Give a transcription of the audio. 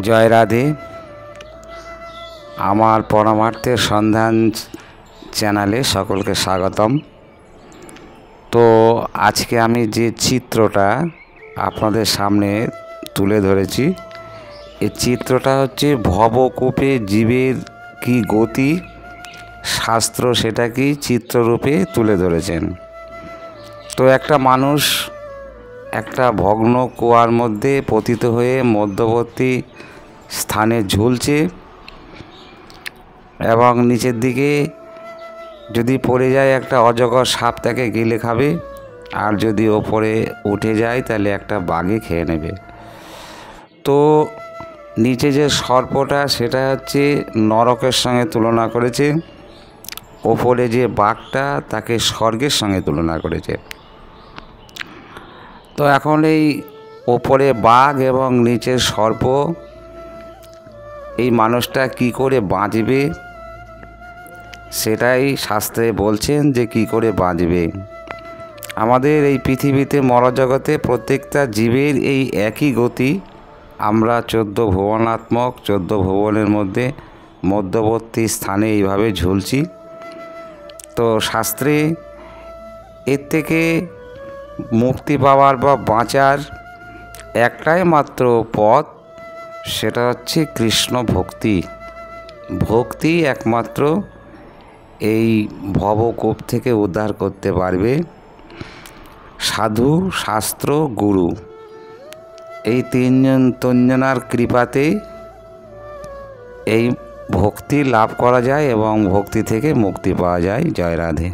জয় রাধে। আমার পরমার্থের সন্ধান চ্যানেলে সকলকে স্বাগতম। তো আজকে আমি যে চিত্রটা আপনাদের সামনে তুলে ধরেছি, এই চিত্রটা হচ্ছে ভবকূপে জীবের কি গতি, শাস্ত্র সেটা কি চিত্ররূপে তুলে ধরেছেন। তো একটা মানুষ একটা ভগ্ন কুয়ার মধ্যে পতিত হয়ে মধ্যবর্তী স্থানে ঝুলছে এবং নিচের দিকে যদি পড়ে যায় একটা অজগর সাপ তাকে গিলে খাবে, আর যদি ওপরে উঠে যায় তাহলে একটা বাঘে খেয়ে নেবে। তো নিচে যে সর্পটা সেটা হচ্ছে নরকের সঙ্গে তুলনা করেছে, ওপরে যে বাঘটা তাকে স্বর্গের সঙ্গে তুলনা করেছে। তো এখন এই ওপরে বাঘ এবং নিচের সর্প, এই মানুষটা কি করে বাঁচবে সেটাই শাস্ত্রে বলছেন যে কি করে বাঁচবে। আমাদের এই পৃথিবীতে মরজগতে প্রত্যেকটা জীবের এই একই গতি। আমরা 14 ভুবনাত্মক 14 ভুবনের মধ্যে মধ্যবর্তী স্থানে এইভাবে ঝুলছি। তো শাস্ত্রে এর থেকে মুক্তি পাওয়ার বা বাঁচার একটাই মাত্র পথ, সেটা হচ্ছে কৃষ্ণ ভক্তি। ভক্তি একমাত্র এই ভবকূপ থেকে উদ্ধার করতে পারবে। সাধু, শাস্ত্র, গুরু, এই তিনজনার কৃপাতে এই ভক্তি লাভ করা যায় এবং ভক্তি থেকে মুক্তি পাওয়া যায়। জয় রাধে।